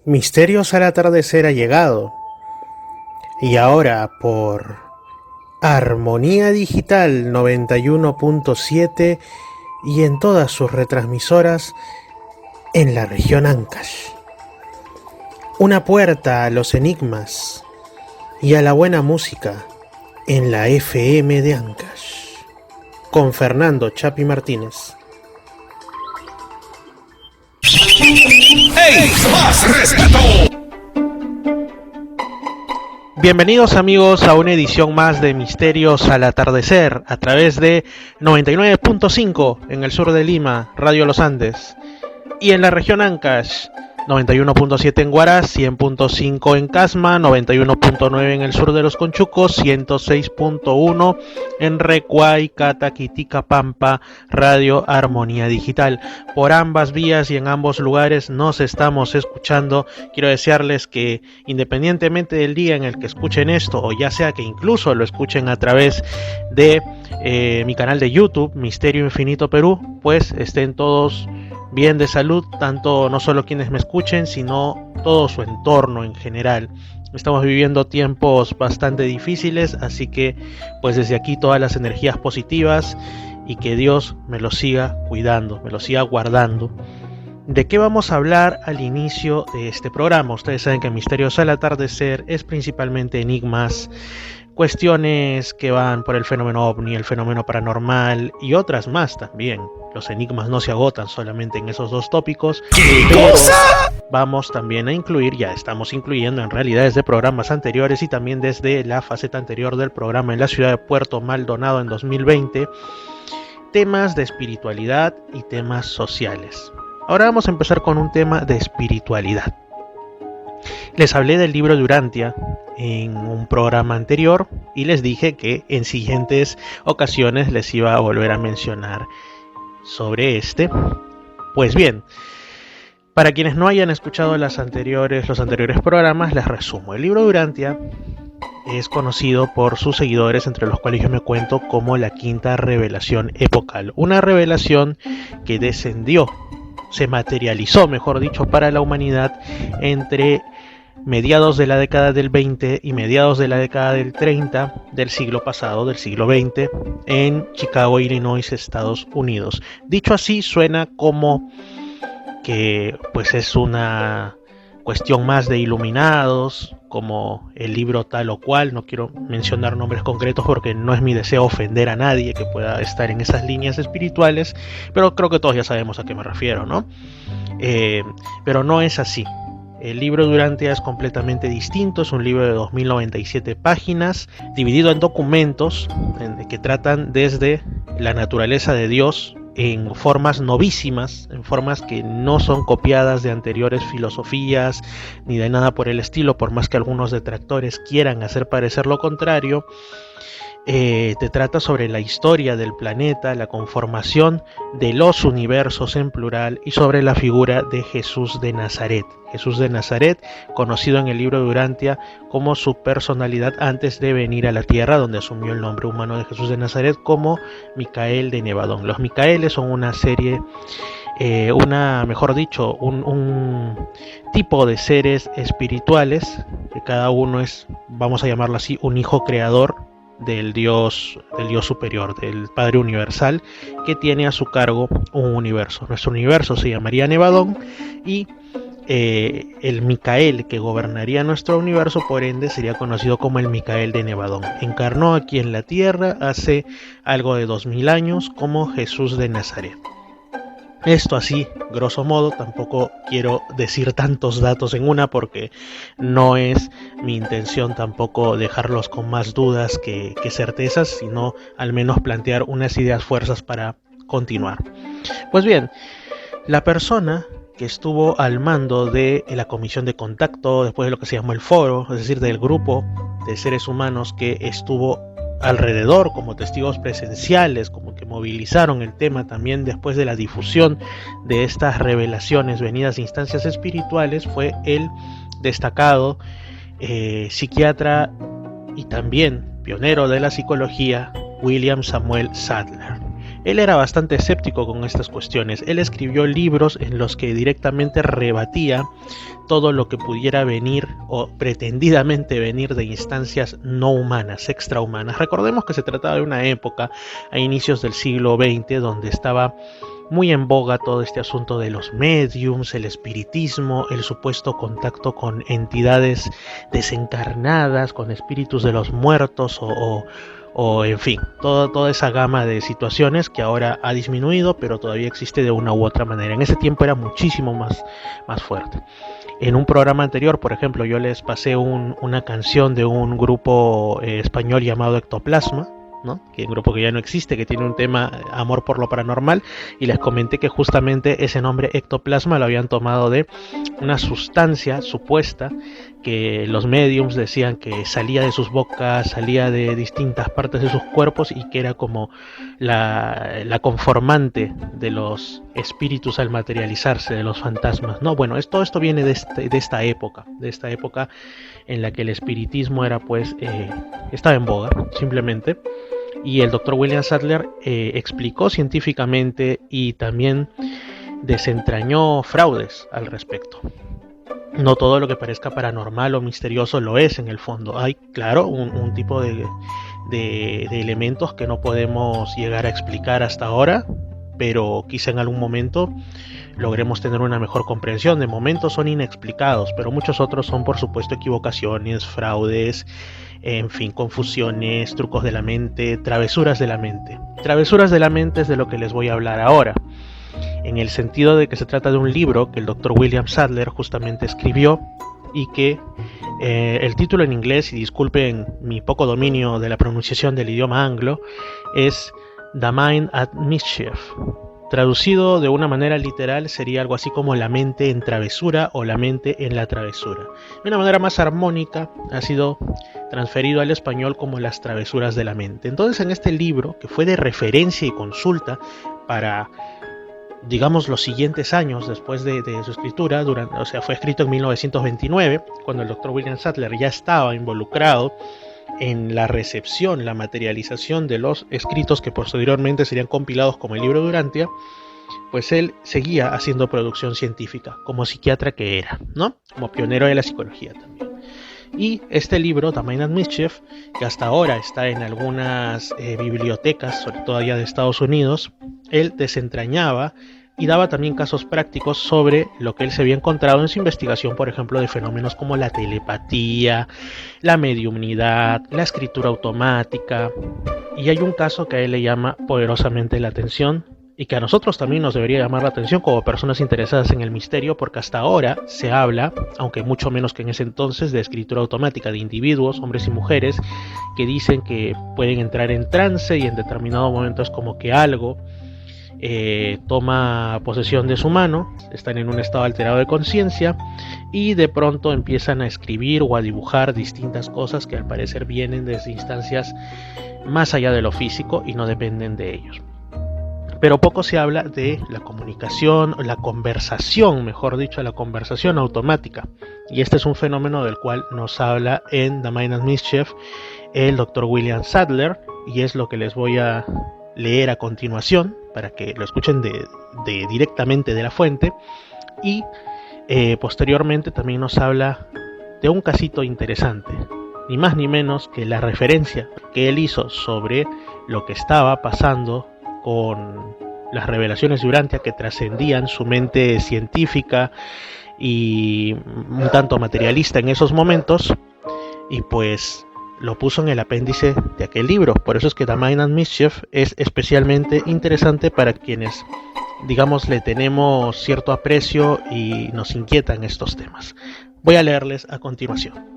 Misterios al atardecer ha llegado, y ahora por Armonía Digital 91.7 y en todas sus retransmisoras en la región Ancash. Una puerta a los enigmas y a la buena música en la FM de Ancash, con Fernando Chapi Martínez. ¡Ey! ¡Más respeto! Bienvenidos amigos a una edición más de Misterios al Atardecer a través de 99.5 en el sur de Lima, Radio Los Andes, y en la región Ancash, 91.7 en Huaraz, 100.5 en Casma, 91.9 en el sur de los Conchucos, 106.1 en Recuay, Cataquitica, Pampa, Radio Armonía Digital. Por ambas vías y en ambos lugares nos estamos escuchando. Quiero desearles que independientemente del día en el que escuchen esto, o ya sea que incluso lo escuchen a través de mi canal de YouTube, Misterio Infinito Perú, pues estén todos bien de salud, tanto no solo quienes me escuchen, sino todo su entorno en general. Estamos viviendo tiempos bastante difíciles, así que pues desde aquí todas las energías positivas y que Dios me los siga cuidando, me los siga guardando. ¿De qué vamos a hablar al inicio de este programa? Ustedes saben que Misterios al Atardecer es principalmente enigmas, cuestiones que van por el fenómeno ovni, el fenómeno paranormal y otras más también. Los enigmas no se agotan solamente en esos dos tópicos. ¿Qué cosa? Vamos también a incluir, ya estamos incluyendo en realidad desde programas anteriores y también desde la faceta anterior del programa en la ciudad de Puerto Maldonado en 2020, temas de espiritualidad y temas sociales. Ahora vamos a empezar con un tema de espiritualidad. Les hablé del libro de Urantia en un programa anterior y les dije que en siguientes ocasiones les iba a volver a mencionar sobre este. Pues bien, para quienes no hayan escuchado los anteriores programas, les resumo. El libro de Urantia es conocido por sus seguidores, entre los cuales yo me cuento, como la quinta revelación epocal. Una revelación que descendió, se materializó, mejor dicho, para la humanidad entre mediados de la década del 20 y mediados de la década del 30 del siglo pasado, del siglo 20, en Chicago, Illinois, Estados Unidos. Dicho así, suena como que pues es una cuestión más de iluminados, como el libro tal o cual. No quiero mencionar nombres concretos porque no es mi deseo ofender a nadie que pueda estar en esas líneas espirituales, pero creo que todos ya sabemos a qué me refiero, ¿no? Pero no es así. El libro de Urantia es completamente distinto, es un libro de 2097 páginas, dividido en documentos que tratan desde la naturaleza de Dios en formas novísimas, en formas que no son copiadas de anteriores filosofías ni de nada por el estilo, por más que algunos detractores quieran hacer parecer lo contrario. Te trata sobre la historia del planeta, la conformación de los universos en plural y sobre la figura de Jesús de Nazaret. Jesús de Nazaret, conocido en el libro de Urantia como su personalidad antes de venir a la tierra, donde asumió el nombre humano de Jesús de Nazaret como Micael de Nevadón. Los Micaeles son una serie, un tipo de seres espirituales, que cada uno es, vamos a llamarlo así, un hijo creador del Dios superior, del Padre Universal, que tiene a su cargo un universo. Nuestro universo se llamaría Nevadón y el Micael que gobernaría nuestro universo, por ende, sería conocido como el Micael de Nevadón. Encarnó aquí en la tierra hace algo de 2000 años como Jesús de Nazaret. Esto así, grosso modo. Tampoco quiero decir tantos datos en una porque no es mi intención tampoco dejarlos con más dudas que certezas, sino al menos plantear unas ideas fuerzas para continuar. Pues bien, la persona que estuvo al mando de la comisión de contacto, después de lo que se llamó el foro, es decir, del grupo de seres humanos que estuvo alrededor como testigos presenciales, como que movilizaron el tema también después de la difusión de estas revelaciones venidas de instancias espirituales, fue el destacado psiquiatra y también pionero de la psicología, William Samuel Sadler. Él era bastante escéptico con estas cuestiones. Él escribió libros en los que directamente rebatía todo lo que pudiera venir o pretendidamente venir de instancias no humanas, extrahumanas. Recordemos que se trataba de una época a inicios del siglo XX donde estaba muy en boga todo este asunto de los mediums, el espiritismo, el supuesto contacto con entidades desencarnadas, con espíritus de los muertos o en fin, toda esa gama de situaciones que ahora ha disminuido, pero todavía existe de una u otra manera. En ese tiempo era muchísimo más fuerte. En un programa anterior, por ejemplo, yo les pasé una canción de un grupo español llamado Ectoplasma, ¿no? Que es un grupo que ya no existe, que tiene un tema amor por lo paranormal, y les comenté que justamente ese nombre ectoplasma lo habían tomado de una sustancia supuesta que los mediums decían que salía de sus bocas, salía de distintas partes de sus cuerpos y que era como la conformante de los espíritus al materializarse, de los fantasmas, ¿no? Bueno, todo esto viene de esta época en la que el espiritismo era estaba en boga, simplemente. Y el Dr. William Sadler explicó científicamente y también desentrañó fraudes al respecto. No todo lo que parezca paranormal o misterioso lo es en el fondo. Hay, claro, un tipo de elementos que no podemos llegar a explicar hasta ahora, pero quizá en algún momento logremos tener una mejor comprensión. De momento son inexplicados, pero muchos otros son, por supuesto, equivocaciones, fraudes, en fin, confusiones, trucos de la mente, travesuras de la mente. Travesuras de la mente es de lo que les voy a hablar ahora, en el sentido de que se trata de un libro que el Dr. William Sadler justamente escribió y que el título en inglés, y disculpen mi poco dominio de la pronunciación del idioma anglo, es The Mind at Mischief. Traducido de una manera literal sería algo así como la mente en travesura o la mente en la travesura. De una manera más armónica ha sido transferido al español como las travesuras de la mente. Entonces, en este libro, que fue de referencia y consulta para, digamos, los siguientes años después de su escritura, fue escrito en 1929, cuando el Dr. William Sadler ya estaba involucrado en la recepción, la materialización de los escritos que posteriormente serían compilados como el libro Durantia, pues él seguía haciendo producción científica, como psiquiatra que era, ¿no? Como pionero de la psicología también. Y este libro, The Mind at Mischief, que hasta ahora está en algunas bibliotecas, sobre todo allá de Estados Unidos, él desentrañaba y daba también casos prácticos sobre lo que él se había encontrado en su investigación, por ejemplo, de fenómenos como la telepatía, la mediumnidad, la escritura automática. Y hay un caso que a él le llama poderosamente la atención y que a nosotros también nos debería llamar la atención como personas interesadas en el misterio, porque hasta ahora se habla, aunque mucho menos que en ese entonces, de escritura automática de individuos, hombres y mujeres, que dicen que pueden entrar en trance y en determinado momento es como que algo toma posesión de su mano, están en un estado alterado de conciencia y de pronto empiezan a escribir o a dibujar distintas cosas que al parecer vienen desde instancias más allá de lo físico y no dependen de ellos. Pero poco se habla de la comunicación, la conversación, mejor dicho, la conversación automática. Y este es un fenómeno del cual nos habla en The Mind at Mischief el Dr. William Sadler, y es lo que les voy a leer a continuación para que lo escuchen directamente de la fuente. Y posteriormente también nos habla de un casito interesante, ni más ni menos que la referencia que él hizo sobre lo que estaba pasando con las revelaciones de Urantia, que trascendían su mente científica y un tanto materialista en esos momentos, y pues lo puso en el apéndice de aquel libro. Por eso es que The Mind at Mischief es especialmente interesante para quienes, digamos, le tenemos cierto aprecio y nos inquietan estos temas. Voy a leerles a continuación.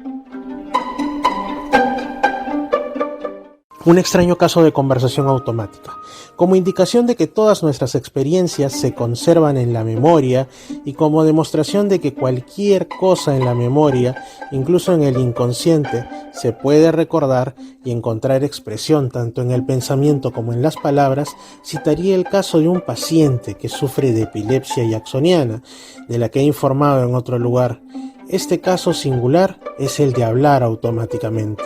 Un extraño caso de conversación automática, como indicación de que todas nuestras experiencias se conservan en la memoria y como demostración de que cualquier cosa en la memoria, incluso en el inconsciente, se puede recordar y encontrar expresión tanto en el pensamiento como en las palabras, citaría el caso de un paciente que sufre de epilepsia jacksoniana, de la que he informado en otro lugar. Este caso singular es el de hablar automáticamente.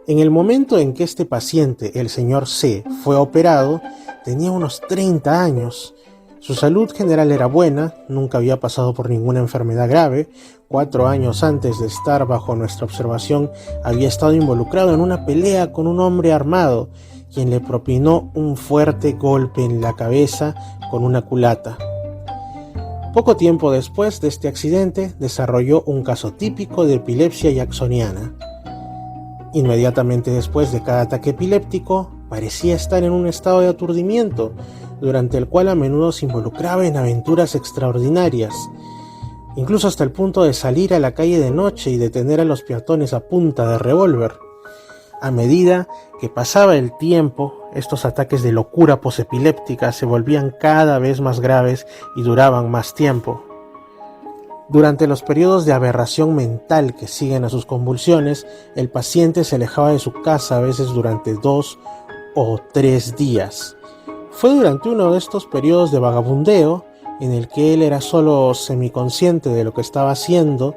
En el momento en que este paciente, el señor C, fue operado, tenía unos 30 años. Su salud general era buena, nunca había pasado por ninguna enfermedad grave. 4 años antes de estar bajo nuestra observación, había estado involucrado en una pelea con un hombre armado, quien le propinó un fuerte golpe en la cabeza con una culata. Poco tiempo después de este accidente, desarrolló un caso típico de epilepsia jacksoniana. Inmediatamente después de cada ataque epiléptico, parecía estar en un estado de aturdimiento, durante el cual a menudo se involucraba en aventuras extraordinarias, incluso hasta el punto de salir a la calle de noche y detener a los peatones a punta de revólver. A medida que pasaba el tiempo, estos ataques de locura posepiléptica se volvían cada vez más graves y duraban más tiempo. Durante los periodos de aberración mental que siguen a sus convulsiones, el paciente se alejaba de su casa a veces durante 2 o 3 días. Fue durante uno de estos periodos de vagabundeo, en el que él era solo semiconsciente de lo que estaba haciendo,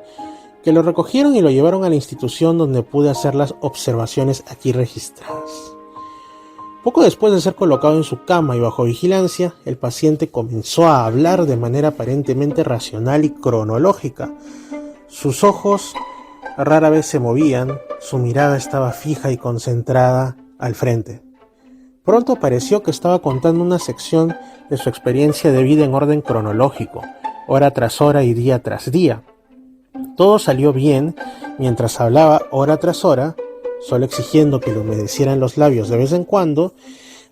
que lo recogieron y lo llevaron a la institución donde pude hacer las observaciones aquí registradas. Poco después de ser colocado en su cama y bajo vigilancia, el paciente comenzó a hablar de manera aparentemente racional y cronológica. Sus ojos rara vez se movían, su mirada estaba fija y concentrada al frente. Pronto pareció que estaba contando una sección de su experiencia de vida en orden cronológico, hora tras hora y día tras día. Todo salió bien mientras hablaba hora tras hora, solo exigiendo que le humedecieran los labios de vez en cuando,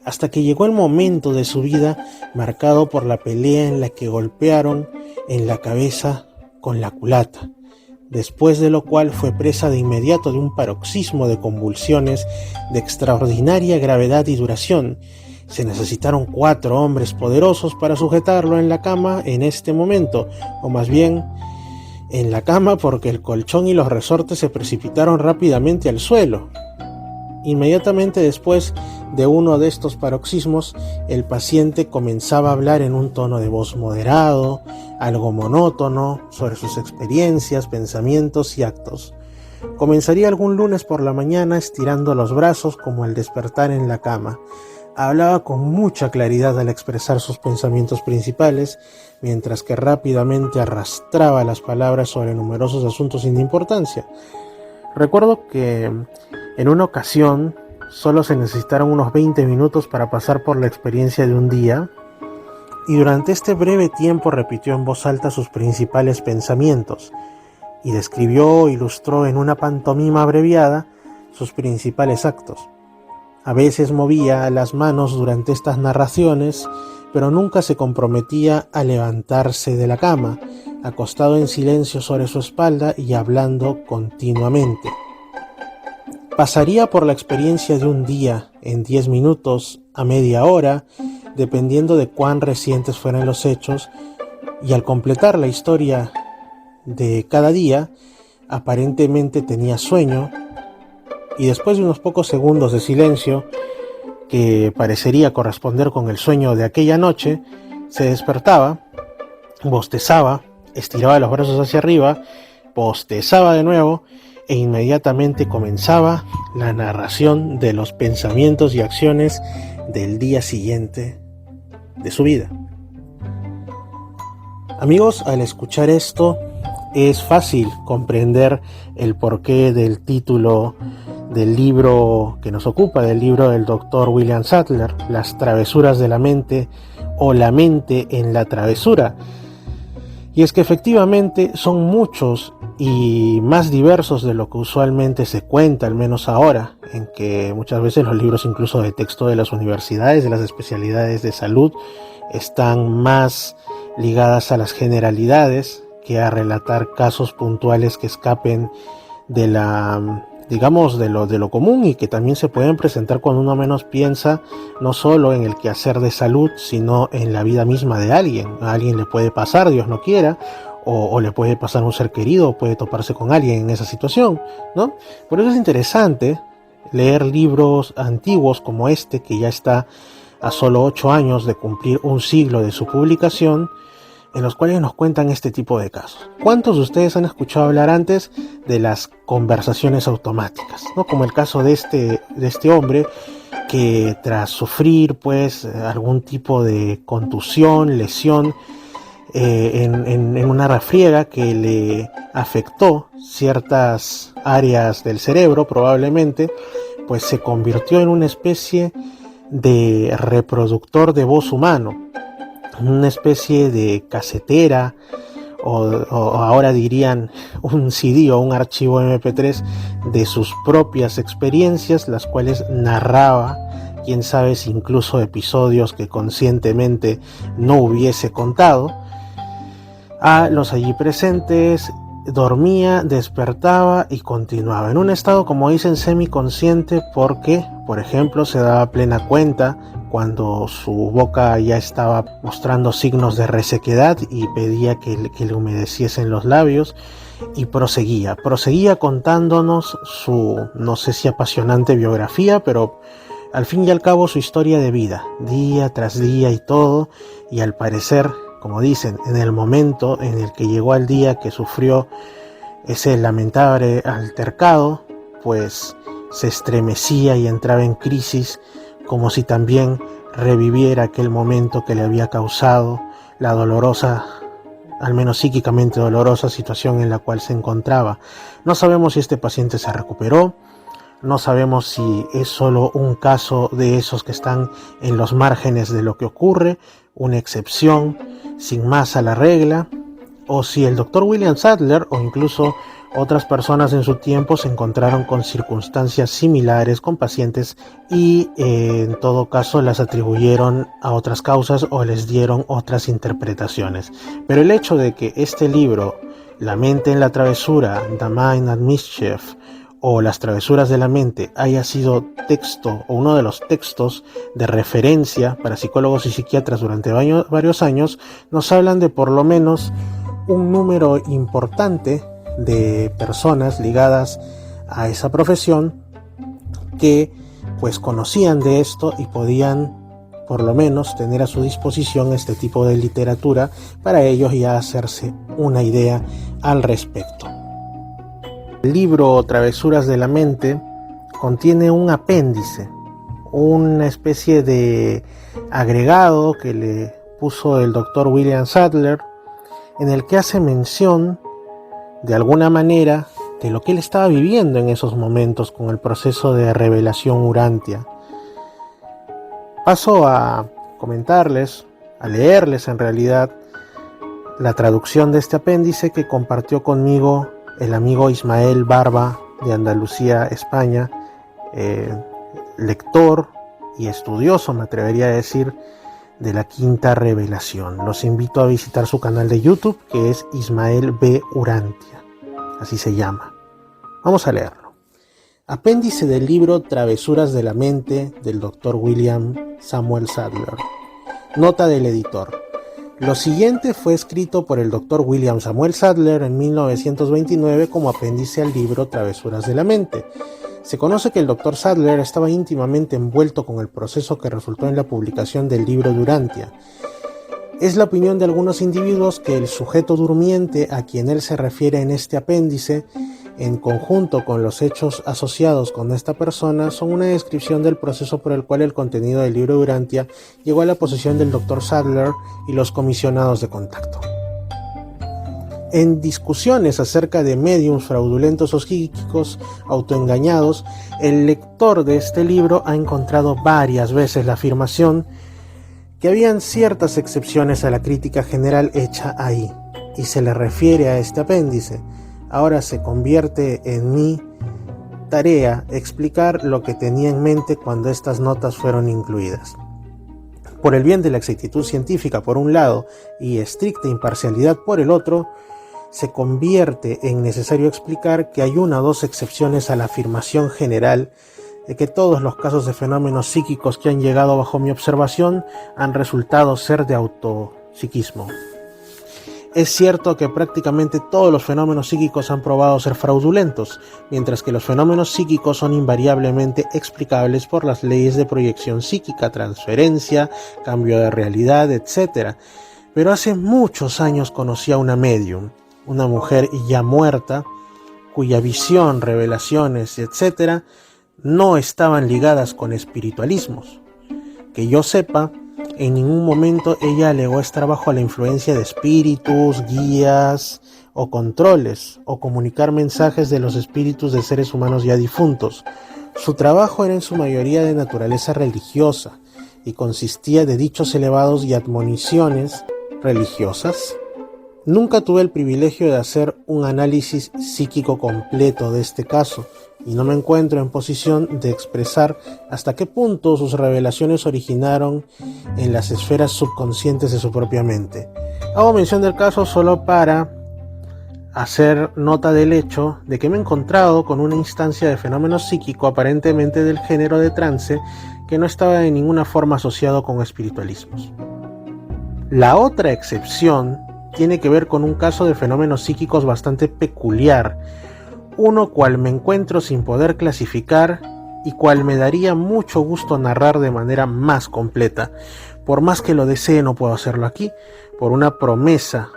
hasta que llegó el momento de su vida marcado por la pelea en la que golpearon en la cabeza con la culata, después de lo cual fue presa de inmediato de un paroxismo de convulsiones de extraordinaria gravedad y duración. Se necesitaron 4 hombres poderosos para sujetarlo en la cama en este momento, o más bien en la cama, porque el colchón y los resortes se precipitaron rápidamente al suelo. Inmediatamente después de uno de estos paroxismos, el paciente comenzaba a hablar en un tono de voz moderado, algo monótono, sobre sus experiencias, pensamientos y actos. Comenzaría algún lunes por la mañana estirando los brazos como al despertar en la cama. Hablaba con mucha claridad al expresar sus pensamientos principales, mientras que rápidamente arrastraba las palabras sobre numerosos asuntos sin importancia. Recuerdo que en una ocasión solo se necesitaron unos 20 minutos para pasar por la experiencia de un día, y durante este breve tiempo repitió en voz alta sus principales pensamientos, y describió o ilustró en una pantomima abreviada sus principales actos. A veces movía las manos durante estas narraciones, pero nunca se comprometía a levantarse de la cama, acostado en silencio sobre su espalda y hablando continuamente. Pasaría por la experiencia de un día en 10 minutos a media hora, dependiendo de cuán recientes fueran los hechos, y al completar la historia de cada día, aparentemente tenía sueño, y después de unos pocos segundos de silencio, que parecería corresponder con el sueño de aquella noche, se despertaba, bostezaba, estiraba los brazos hacia arriba, bostezaba de nuevo, e inmediatamente comenzaba la narración de los pensamientos y acciones del día siguiente de su vida. Amigos, al escuchar esto, es fácil comprender el porqué del título del libro que nos ocupa, del libro del Dr. William Sadler, Las travesuras de la mente o La mente en la travesura. Y es que efectivamente son muchos y más diversos de lo que usualmente se cuenta, al menos ahora, en que muchas veces los libros incluso de texto de las universidades, de las especialidades de salud, están más ligadas a las generalidades que a relatar casos puntuales que escapen de la, digamos, de lo común, y que también se pueden presentar cuando uno menos piensa, no solo en el quehacer de salud, sino en la vida misma de alguien. A alguien le puede pasar, Dios no quiera, o le puede pasar a un ser querido, o puede toparse con alguien en esa situación, ¿no? Por eso es interesante leer libros antiguos como que ya está a solo 8 años de cumplir un siglo de su publicación, en los cuales nos cuentan este tipo de casos. ¿Cuántos de ustedes han escuchado hablar antes de las conversaciones automáticas, ¿no? Como el caso de este hombre que tras sufrir pues algún tipo de contusión, lesión en una refriega que le afectó ciertas áreas del cerebro probablemente, pues se convirtió en una especie de reproductor de voz humano, una especie de casetera o ahora dirían un CD o un archivo MP3 de sus propias experiencias, las cuales narraba, quién sabe si incluso episodios que conscientemente no hubiese contado, a los allí presentes. Dormía, despertaba y continuaba en un estado, como dicen, semiconsciente, porque, por ejemplo, se daba plena cuenta cuando su boca ya estaba mostrando signos de resequedad y pedía que le humedeciesen los labios, y proseguía contándonos su, no sé si apasionante biografía, pero al fin y al cabo su historia de vida, día tras día y todo, y al parecer, como dicen, en el momento en el que llegó al día que sufrió ese lamentable altercado, pues se estremecía y entraba en crisis, como si también reviviera aquel momento que le había causado la dolorosa, al menos psíquicamente dolorosa situación en la cual se encontraba. No sabemos si este paciente se recuperó, no sabemos si es solo un caso de esos que están en los márgenes de lo que ocurre, una excepción sin más a la regla, o si el Dr. William Sadler o incluso otras personas en su tiempo se encontraron con circunstancias similares con pacientes y en todo caso las atribuyeron a otras causas o les dieron otras interpretaciones. Pero el hecho de que este libro, La mente en la travesura, The Mind at Mischief, o Las travesuras de la mente, haya sido texto o uno de los textos de referencia para psicólogos y psiquiatras durante varios años, nos hablan de por lo menos un número importante de personas ligadas a esa profesión que pues conocían de esto y podían por lo menos tener a su disposición este tipo de literatura para ellos ya hacerse una idea al respecto. El libro Travesuras de la Mente contiene un apéndice, una especie de agregado que le puso el Dr. William Sadler, en el que hace mención de alguna manera de lo que él estaba viviendo en esos momentos con el proceso de revelación urantia. Paso a comentarles, a leerles en realidad, la traducción de este apéndice que compartió conmigo el amigo Ismael Barba de Andalucía, España, lector y estudioso, me atrevería a decir, de la quinta revelación. Los invito a visitar su canal de YouTube, que es Ismael B. Urantia, así se llama. Vamos a leerlo. Apéndice del libro Travesuras de la Mente del Dr. William Samuel Sadler. Nota del editor. Lo siguiente fue escrito por el Dr. William Samuel Sadler en 1929 como apéndice al libro Travesuras de la Mente. Se conoce que el Dr. Sadler estaba íntimamente envuelto con el proceso que resultó en la publicación del libro de Urantia. Es la opinión de algunos individuos que el sujeto durmiente a quien él se refiere en este apéndice, en conjunto con los hechos asociados con esta persona, son una descripción del proceso por el cual el contenido del libro de Urantia llegó a la posesión del Dr. Sadler y los comisionados de contacto. En discusiones acerca de médiums fraudulentos o psíquicos autoengañados, el lector de este libro ha encontrado varias veces la afirmación que habían ciertas excepciones a la crítica general hecha ahí, y se le refiere a este apéndice. Ahora se convierte en mi tarea explicar lo que tenía en mente cuando estas notas fueron incluidas. Por el bien de la exactitud científica por un lado y estricta imparcialidad por el otro, se convierte en necesario explicar que hay una o dos excepciones a la afirmación general de que todos los casos de fenómenos psíquicos que han llegado bajo mi observación han resultado ser de autopsiquismo. Es cierto que prácticamente todos los fenómenos psíquicos han probado ser fraudulentos, mientras que los fenómenos psíquicos son invariablemente explicables por las leyes de proyección psíquica, transferencia, cambio de realidad, etc. pero hace muchos años conocí a una medium, una mujer ya muerta, cuya visión, revelaciones, etc., no estaban ligadas con espiritualismos. Que yo sepa, en ningún momento ella alegó estar bajo la influencia de espíritus, guías o controles, o comunicar mensajes de los espíritus de seres humanos ya difuntos. Su trabajo era en su mayoría de naturaleza religiosa y consistía de dichos elevados y admoniciones religiosas. Nunca tuve el privilegio de hacer un análisis psíquico completo de este caso y no me encuentro en posición de expresar hasta qué punto sus revelaciones originaron en las esferas subconscientes de su propia mente. Hago mención del caso solo para hacer nota del hecho de que me he encontrado con una instancia de fenómeno psíquico aparentemente del género de trance que no estaba de ninguna forma asociado con espiritualismos. La otra excepción tiene que ver con un caso de fenómenos psíquicos bastante peculiar, uno cual me encuentro sin poder clasificar y cual me daría mucho gusto narrar de manera más completa. Por más que lo desee, no puedo hacerlo aquí, por una promesa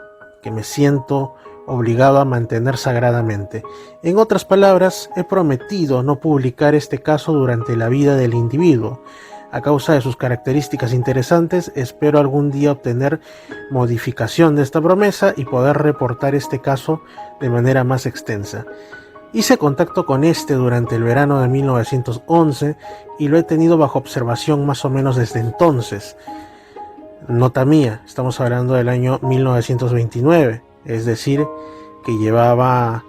que me siento obligado a mantener sagradamente. En otras palabras, he prometido no publicar este caso durante la vida del individuo. A causa de sus características interesantes, espero algún día obtener modificación de esta promesa y poder reportar este caso de manera más extensa. Hice contacto con este durante el verano de 1911 y lo he tenido bajo observación más o menos desde entonces. Nota mía, estamos hablando del año 1929, es decir, que llevaba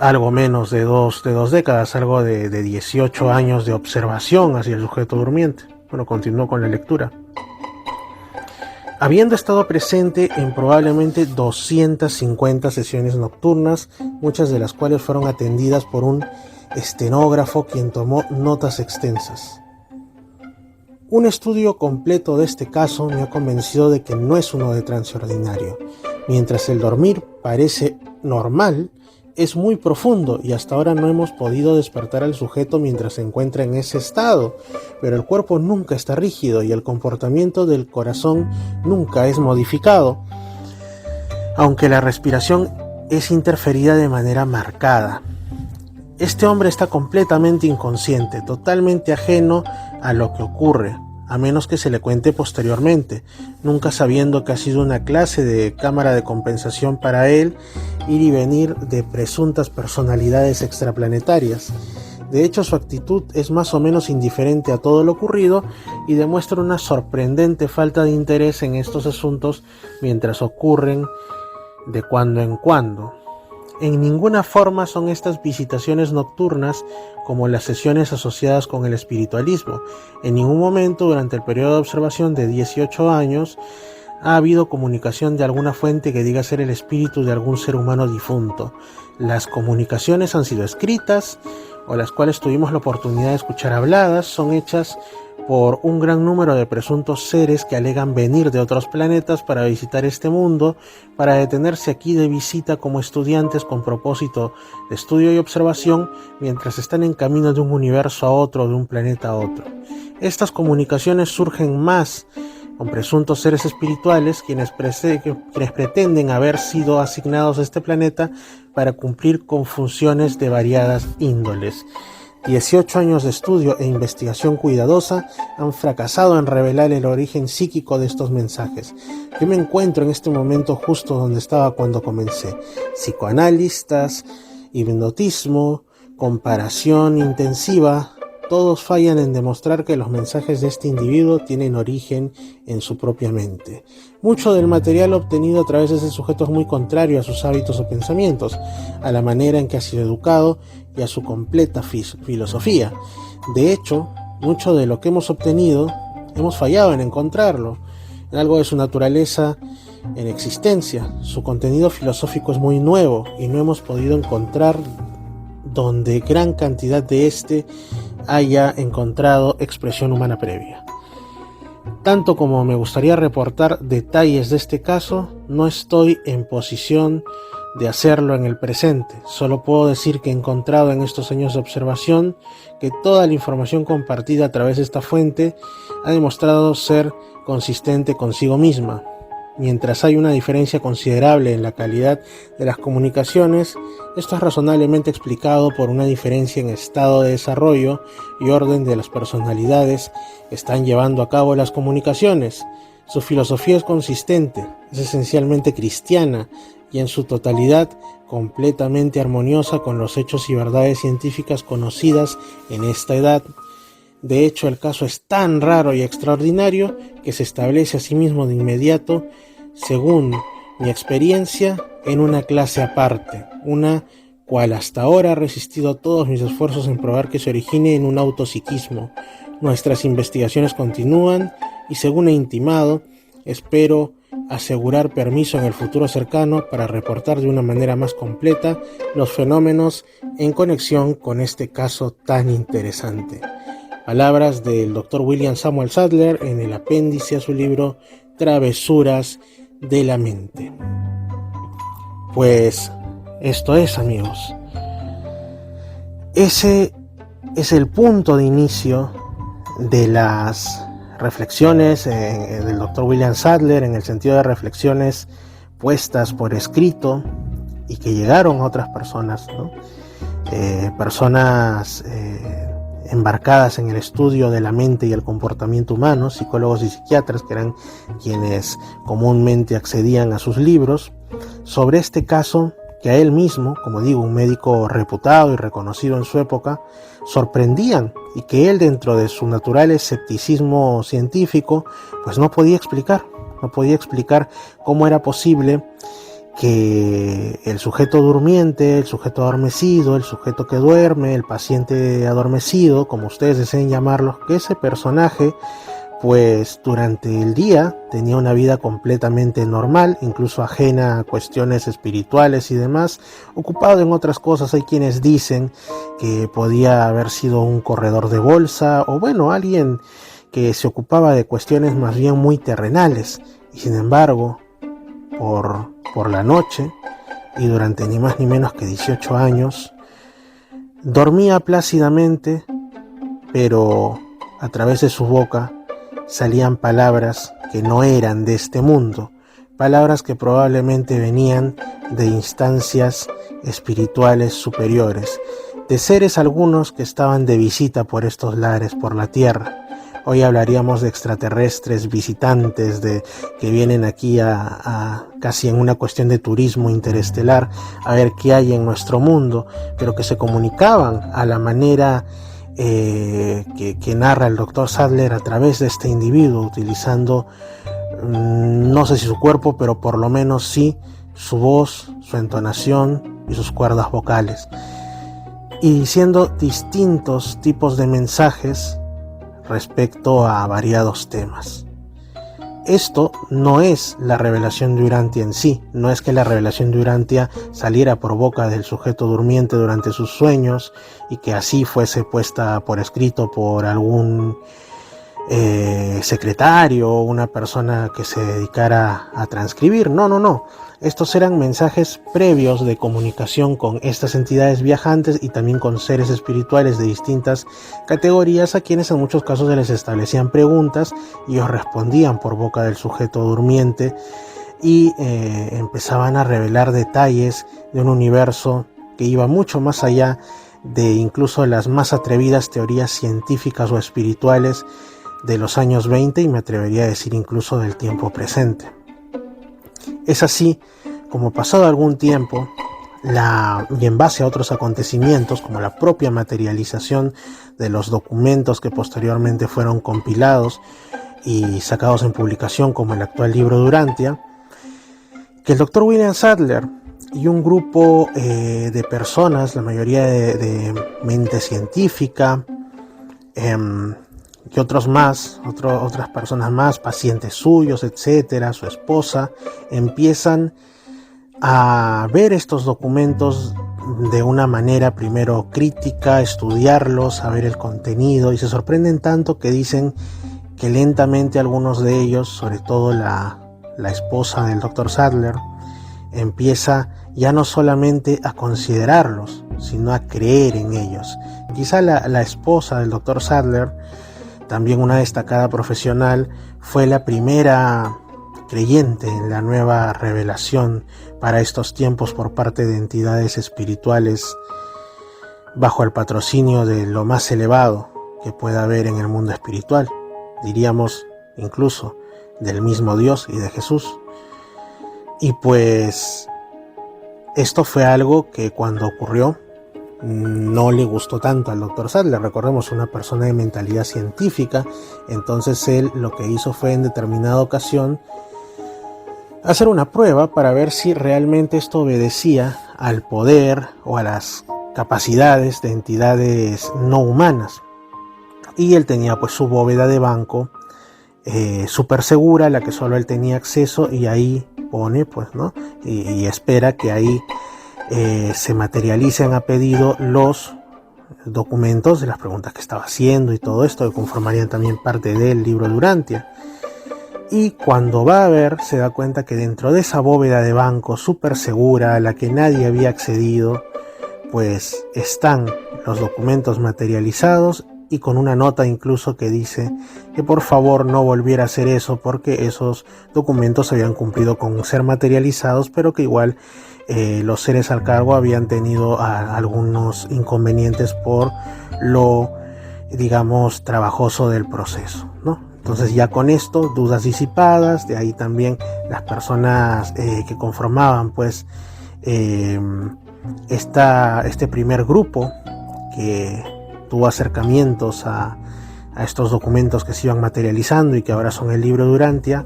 algo menos de dos décadas, algo de 18 años de observación hacia el sujeto durmiente. Bueno, continuó con la lectura. Habiendo estado presente en probablemente 250 sesiones nocturnas, muchas de las cuales fueron atendidas por un estenógrafo quien tomó notas extensas. Un estudio completo de este caso me ha convencido de que no es uno de trance ordinario. Mientras el dormir parece normal, es muy profundo y hasta ahora no hemos podido despertar al sujeto mientras se encuentra en ese estado, pero el cuerpo nunca está rígido y el comportamiento del corazón nunca es modificado, aunque la respiración es interferida de manera marcada. Este hombre está completamente inconsciente, totalmente ajeno a lo que ocurre, a menos que se le cuente posteriormente, nunca sabiendo que ha sido una clase de cámara de compensación para él ir y venir de presuntas personalidades extraplanetarias. De hecho, su actitud es más o menos indiferente a todo lo ocurrido y demuestra una sorprendente falta de interés en estos asuntos mientras ocurren de cuando en cuando. En ninguna forma son estas visitaciones nocturnas como las sesiones asociadas con el espiritualismo. En ningún momento durante el periodo de observación de 18 años ha habido comunicación de alguna fuente que diga ser el espíritu de algún ser humano difunto. Las comunicaciones han sido escritas o las cuales tuvimos la oportunidad de escuchar habladas son hechas por un gran número de presuntos seres que alegan venir de otros planetas para visitar este mundo, para detenerse aquí de visita como estudiantes con propósito de estudio y observación mientras están en camino de un universo a otro, de un planeta a otro. Estas comunicaciones surgen más con presuntos seres espirituales quienes pretenden haber sido asignados a este planeta para cumplir con funciones de variadas índoles. 18 años de estudio e investigación cuidadosa han fracasado en revelar el origen psíquico de estos mensajes. Yo me encuentro en este momento justo donde estaba cuando comencé. Psicoanalistas, hipnotismo, comparación intensiva, todos fallan en demostrar que los mensajes de este individuo tienen origen en su propia mente. Mucho del material obtenido a través de ese sujeto es muy contrario a sus hábitos o pensamientos, a la manera en que ha sido educado y a su completa filosofía. De hecho, mucho de lo que hemos obtenido, hemos fallado en encontrarlo, en algo de su naturaleza en existencia. Su contenido filosófico es muy nuevo y no hemos podido encontrar donde gran cantidad de este haya encontrado expresión humana previa. Tanto como me gustaría reportar detalles de este caso, no estoy en posición de hacerlo en el presente. Solo puedo decir que he encontrado en estos años de observación que toda la información compartida a través de esta fuente ha demostrado ser consistente consigo misma. mientras hay una diferencia considerable en la calidad de las comunicaciones, esto es razonablemente explicado por una diferencia en estado de desarrollo y orden de las personalidades que están llevando a cabo las comunicaciones. Su filosofía es consistente, es esencialmente cristiana y en su totalidad completamente armoniosa con los hechos y verdades científicas conocidas en esta edad. De hecho, el caso es tan raro y extraordinario que se establece a sí mismo de inmediato, según mi experiencia, en una clase aparte, una cual hasta ahora ha resistido todos mis esfuerzos en probar que se origine en un autopsiquismo. Nuestras investigaciones continúan y, según he intimado, espero asegurar permiso en el futuro cercano para reportar de una manera más completa los fenómenos en conexión con este caso tan interesante. Palabras del Dr. William Samuel Sadler en el apéndice a su libro Travesuras de la Mente. Pues esto es, amigos. Ese es el punto de inicio de las reflexiones del Dr. William Sadler, en el sentido de reflexiones puestas por escrito y que llegaron a otras personas, ¿no? Personas embarcadas en el estudio de la mente y el comportamiento humano, psicólogos y psiquiatras, que eran quienes comúnmente accedían a sus libros, sobre este caso que a él mismo, como digo, un médico reputado y reconocido en su época, sorprendían, y que él, dentro de su natural escepticismo científico, pues no podía explicar cómo era posible que el sujeto durmiente, el sujeto adormecido, el sujeto que duerme, el paciente adormecido, como ustedes deseen llamarlo, que ese personaje pues durante el día tenía una vida completamente normal, incluso ajena a cuestiones espirituales y demás, ocupado en otras cosas. Hay quienes dicen que podía haber sido un corredor de bolsa, o bueno, alguien que se ocupaba de cuestiones más bien muy terrenales, y sin embargo, por la noche, y durante ni más ni menos que 18 años, dormía plácidamente, pero a través de su boca salían palabras que no eran de este mundo, palabras que probablemente venían de instancias espirituales superiores, de seres algunos que estaban de visita por estos lares, por la tierra. Hoy hablaríamos de extraterrestres visitantes que vienen aquí a casi en una cuestión de turismo interestelar a ver qué hay en nuestro mundo, pero que se comunicaban a la manera que narra el Dr. Sadler a través de este individuo, utilizando no sé si su cuerpo, pero por lo menos sí su voz, su entonación y sus cuerdas vocales, y diciendo distintos tipos de mensajes respecto a variados temas. Esto no es la revelación de Urantia en sí, no es que la revelación de Urantia saliera por boca del sujeto durmiente durante sus sueños y que así fuese puesta por escrito por algún secretario o una persona que se dedicara a transcribir. No. Estos eran mensajes previos de comunicación con estas entidades viajantes y también con seres espirituales de distintas categorías, a quienes en muchos casos se les establecían preguntas y ellos respondían por boca del sujeto durmiente y empezaban a revelar detalles de un universo que iba mucho más allá de incluso las más atrevidas teorías científicas o espirituales de los años 20 y me atrevería a decir incluso del tiempo presente. Es así como, pasado algún tiempo y en base a otros acontecimientos como la propia materialización de los documentos que posteriormente fueron compilados y sacados en publicación como el actual libro de Urantia, que el Dr. William Sadler y un grupo de personas, la mayoría de mente científica, y otras personas más, pacientes suyos, etcétera, su esposa, empiezan a ver estos documentos de una manera primero crítica, estudiarlos, a ver el contenido, y se sorprenden tanto que dicen que lentamente algunos de ellos, sobre todo la esposa del Dr. Sadler, empieza ya no solamente a considerarlos, sino a creer en ellos. Quizá la esposa del Dr. Sadler, también una destacada profesional, fue la primera creyente en la nueva revelación para estos tiempos por parte de entidades espirituales bajo el patrocinio de lo más elevado que pueda haber en el mundo espiritual, diríamos incluso del mismo Dios y de Jesús. Y pues esto fue algo que cuando ocurrió no le gustó tanto al Dr. Sadler. Recordemos, una persona de mentalidad científica. Entonces él lo que hizo fue en determinada ocasión hacer una prueba para ver si realmente esto obedecía al poder o a las capacidades de entidades no humanas. Y él tenía pues su bóveda de banco súper segura, a la que solo él tenía acceso, y ahí pone pues, ¿no? Y espera que ahí se materialicen a pedido los documentos de las preguntas que estaba haciendo y todo esto, que conformarían también parte del libro de Urantia. Y cuando va a ver, se da cuenta que dentro de esa bóveda de banco súper segura, a la que nadie había accedido, pues están los documentos materializados, y con una nota incluso que dice que por favor no volviera a hacer eso, porque esos documentos habían cumplido con ser materializados, pero que igual los seres al cargo habían tenido algunos inconvenientes por lo, digamos, trabajoso del proceso, ¿no? Entonces ya con esto, dudas disipadas, de ahí también las personas que conformaban pues este primer grupo que tuvo acercamientos a estos documentos que se iban materializando y que ahora son el libro de Urantia,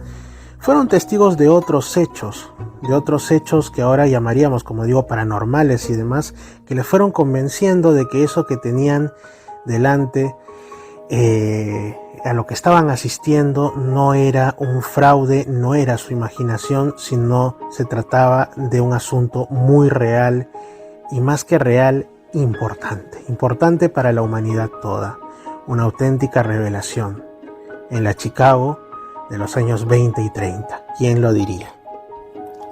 fueron testigos de otros hechos que ahora llamaríamos, como digo, paranormales y demás, que les fueron convenciendo de que eso que tenían delante, a lo que estaban asistiendo, no era un fraude, no era su imaginación, sino se trataba de un asunto muy real, y más que real, importante para la humanidad toda, una auténtica revelación en la Chicago de los años 20 y 30. ¿Quién lo diría?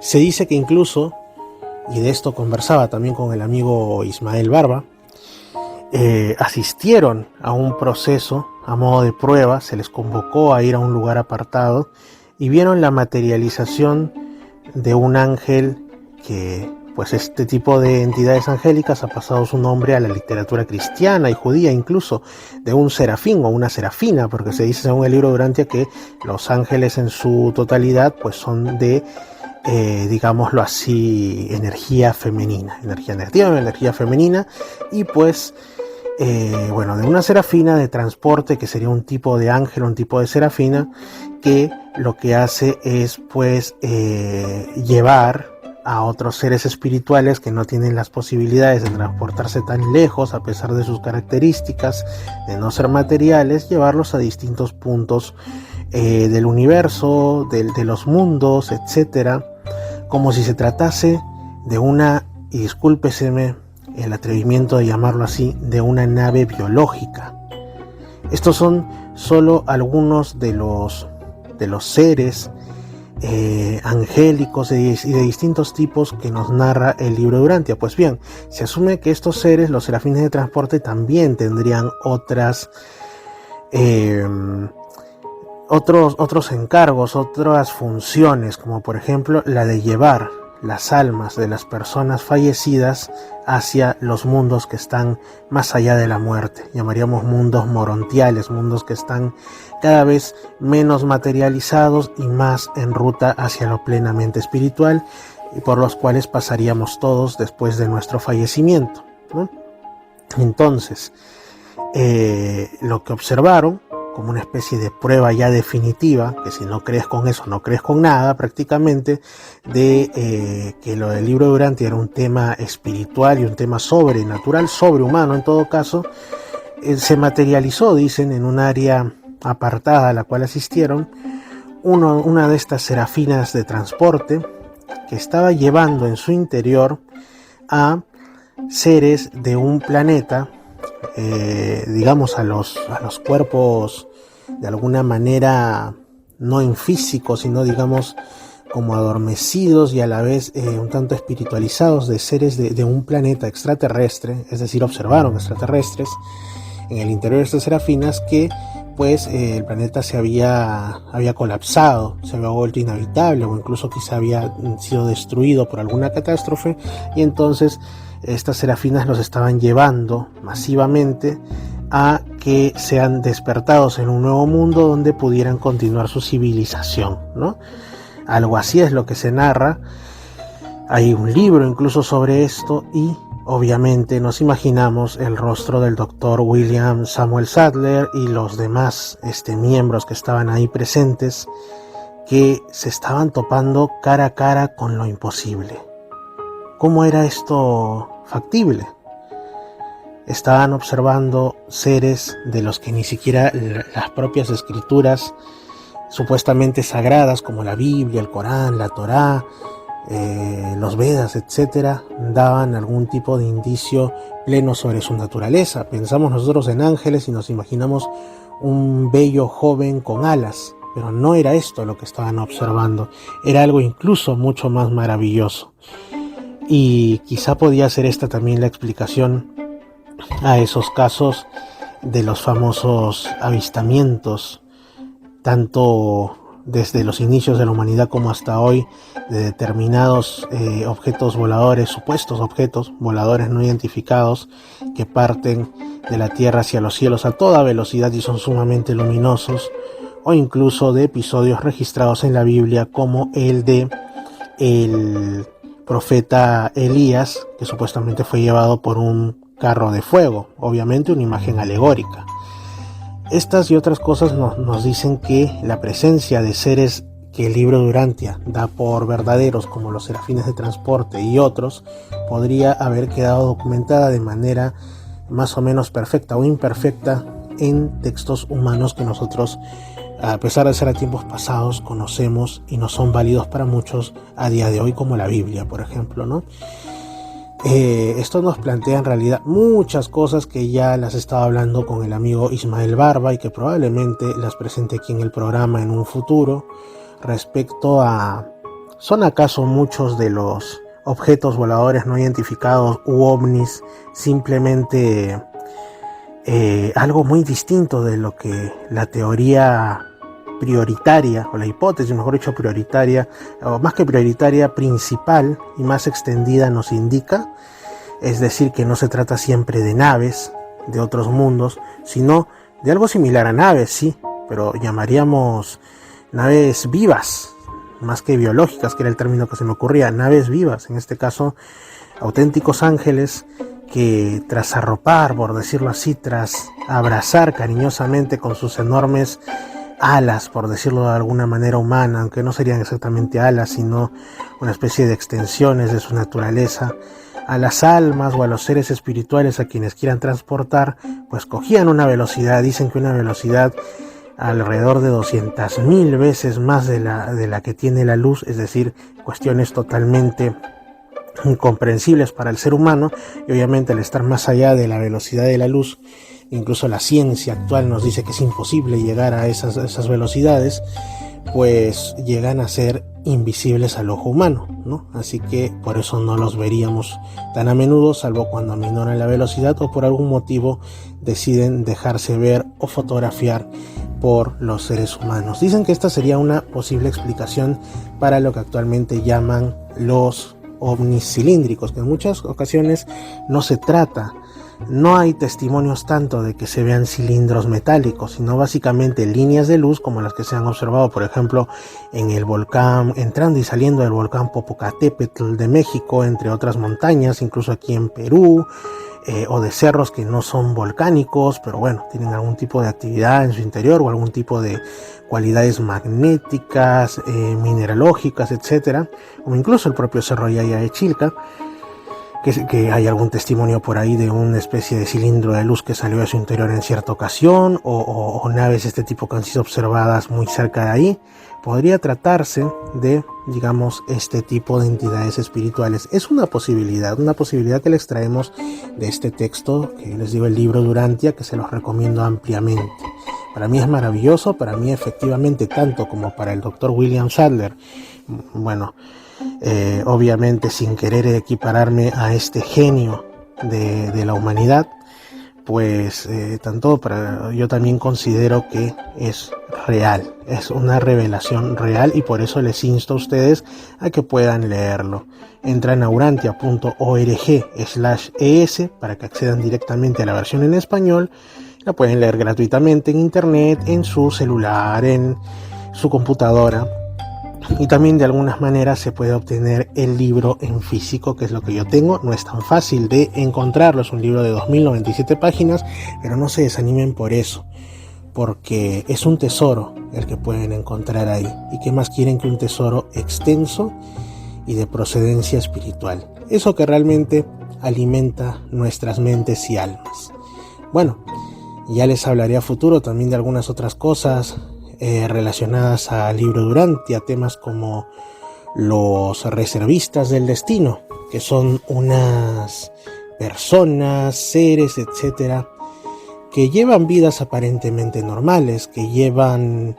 Se dice que incluso, y de esto conversaba también con el amigo Ismael Barba, asistieron a un proceso a modo de prueba, se les convocó a ir a un lugar apartado y vieron la materialización de un ángel que, pues este tipo de entidades angélicas ha pasado su nombre a la literatura cristiana y judía, incluso de un serafín o una serafina, porque se dice según el libro de Urantia que los ángeles en su totalidad pues son de, digámoslo así, energía femenina, energía negativa, energía femenina, y pues bueno, de una serafina de transporte, que sería un tipo de ángel, un tipo de serafina, que lo que hace es pues llevar a otros seres espirituales que no tienen las posibilidades de transportarse tan lejos, a pesar de sus características de no ser materiales, llevarlos a distintos puntos del universo, de los mundos, etcétera, como si se tratase de una, y discúlpeseme el atrevimiento de llamarlo así, de una nave biológica. Estos son solo algunos de los seres angélicos y de distintos tipos que nos narra el libro de Urantia. Pues bien, se asume que estos seres, los serafines de transporte, también tendrían otros encargos, otras funciones, como por ejemplo la de llevar las almas de las personas fallecidas hacia los mundos que están más allá de la muerte. Llamaríamos mundos morontiales, mundos que están cada vez menos materializados y más en ruta hacia lo plenamente espiritual, y por los cuales pasaríamos todos después de nuestro fallecimiento, ¿no? Entonces, lo que observaron como una especie de prueba ya definitiva, que si no crees con eso, no crees con nada prácticamente, de que lo del libro de Urantia era un tema espiritual y un tema sobrenatural, sobrehumano en todo caso, se materializó, dicen, en un área apartada a la cual asistieron, una de estas serafinas de transporte que estaba llevando en su interior a seres de un planeta, digamos a los cuerpos de alguna manera no en físico, sino digamos como adormecidos y a la vez un tanto espiritualizados, de seres de un planeta extraterrestre, es decir, observaron extraterrestres en el interior de estas serafinas que pues el planeta se había colapsado, se había vuelto inhabitable o incluso quizá había sido destruido por alguna catástrofe, y entonces estas serafinas los estaban llevando masivamente a que sean despertados en un nuevo mundo donde pudieran continuar su civilización, ¿no? Algo así es lo que se narra. Hay un libro incluso sobre esto, y obviamente nos imaginamos el rostro del doctor William Samuel Sadler y los demás miembros que estaban ahí presentes, que se estaban topando cara a cara con lo imposible. ¿Cómo era esto factible? Estaban observando seres de los que ni siquiera las propias escrituras supuestamente sagradas, como la Biblia, el Corán, la Torá, los Vedas, etcétera, daban algún tipo de indicio pleno sobre su naturaleza. Pensamos nosotros en ángeles y nos imaginamos un bello joven con alas, pero no era esto lo que estaban observando, era algo incluso mucho más maravilloso. Y quizá podía ser esta también la explicación a esos casos de los famosos avistamientos, tanto desde los inicios de la humanidad como hasta hoy, de determinados objetos voladores, supuestos objetos voladores no identificados, que parten de la Tierra hacia los cielos a toda velocidad y son sumamente luminosos, o incluso de episodios registrados en la Biblia como el de el profeta Elías, que supuestamente fue llevado por un carro de fuego, obviamente una imagen alegórica. Estas y otras cosas nos dicen que la presencia de seres que el libro de Urantia da por verdaderos, como los serafines de transporte y otros, podría haber quedado documentada de manera más o menos perfecta o imperfecta en textos humanos que nosotros, a pesar de ser a tiempos pasados, conocemos y no son válidos para muchos a día de hoy, como la Biblia, por ejemplo, ¿no? Esto nos plantea en realidad muchas cosas que ya las estaba hablando con el amigo Ismael Barba y que probablemente las presente aquí en el programa en un futuro, respecto a ¿son acaso muchos de los objetos voladores no identificados u ovnis simplemente algo muy distinto de lo que la teoría prioritaria, o la hipótesis, mejor dicho, prioritaria, o más que prioritaria, principal y más extendida nos indica? Es decir, que no se trata siempre de naves de otros mundos, sino de algo similar a naves, sí, pero llamaríamos naves vivas, más que biológicas, que era el término que se me ocurría, naves vivas, en este caso auténticos ángeles que tras arropar, por decirlo así, tras abrazar cariñosamente con sus enormes alas, por decirlo de alguna manera humana, aunque no serían exactamente alas, sino una especie de extensiones de su naturaleza, a las almas o a los seres espirituales a quienes quieran transportar, pues cogían una velocidad, dicen que una velocidad alrededor de 200.000 veces más de la que tiene la luz, es decir, cuestiones totalmente incomprensibles para el ser humano, y obviamente al estar más allá de la velocidad de la luz, incluso la ciencia actual nos dice que es imposible llegar a esas velocidades, pues llegan a ser invisibles al ojo humano, ¿no? Así que por eso no los veríamos tan a menudo, salvo cuando aminoran la velocidad o por algún motivo deciden dejarse ver o fotografiar por los seres humanos. Dicen que esta sería una posible explicación para lo que actualmente llaman los ovnis cilíndricos, que en muchas ocasiones no se trata, no hay testimonios tanto de que se vean cilindros metálicos, sino básicamente líneas de luz como las que se han observado, por ejemplo, en el volcán, entrando y saliendo del volcán Popocatépetl de México, entre otras montañas, incluso aquí en Perú, o de cerros que no son volcánicos, pero bueno, tienen algún tipo de actividad en su interior o algún tipo de cualidades magnéticas, mineralógicas, etcétera, o incluso el propio Cerro Yaya de Chilca, que hay algún testimonio por ahí de una especie de cilindro de luz que salió de su interior en cierta ocasión, o naves de este tipo que han sido observadas muy cerca de ahí. Podría tratarse de, digamos, este tipo de entidades espirituales. Es una posibilidad que le extraemos de este texto, que les digo, el libro de Urantia, que se los recomiendo ampliamente. Para mí es maravilloso, para mí efectivamente, tanto como para el doctor William Sadler, bueno, obviamente sin querer equipararme a este genio de la humanidad, pues yo también considero que es real, es una revelación real, y por eso les insto a ustedes a que puedan leerlo. Entran a urantia.org/es para que accedan directamente a la versión en español. La pueden leer gratuitamente en internet, en su celular, en su computadora. Y también de algunas maneras se puede obtener el libro en físico, que es lo que yo tengo. No es tan fácil de encontrarlo, es un libro de 2097 páginas, pero no se desanimen por eso, porque es un tesoro el que pueden encontrar ahí. ¿Y qué más quieren que un tesoro extenso y de procedencia espiritual? Eso que realmente alimenta nuestras mentes y almas. Bueno, ya les hablaré a futuro también de algunas otras cosas relacionadas al libro de Urantia, temas como los reservistas del destino, que son unas personas, seres, etcétera, que llevan vidas aparentemente normales, que llevan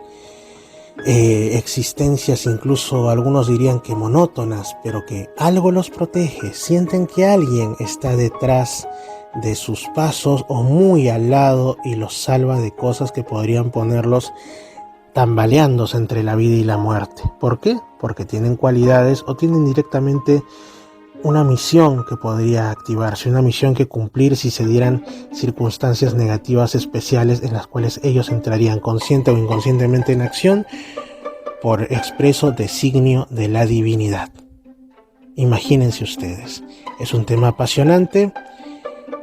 existencias incluso algunos dirían que monótonas, pero que algo los protege, sienten que alguien está detrás de sus pasos o muy al lado y los salva de cosas que podrían ponerlos tambaleándose entre la vida y la muerte. ¿Por qué? Porque tienen cualidades o tienen directamente una misión que podría activarse, una misión que cumplir si se dieran circunstancias negativas especiales en las cuales ellos entrarían consciente o inconscientemente en acción por expreso designio de la divinidad. Imagínense ustedes, es un tema apasionante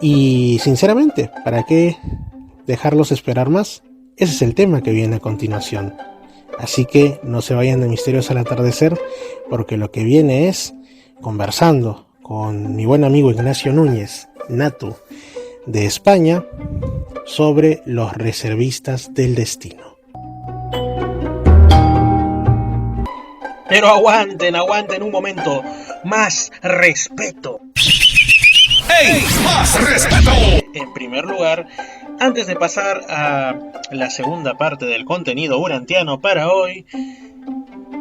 y sinceramente, ¿para qué dejarlos esperar más? Ese es el tema que viene a continuación. Así que no se vayan de Misterios al Atardecer, porque lo que viene es conversando con mi buen amigo Ignacio Núñez, Natu, de España, sobre los reservistas del destino. Pero aguanten un momento. Más respeto. ¡Ey! ¡Más respeto! En primer lugar, antes de pasar a la segunda parte del contenido urantiano para hoy,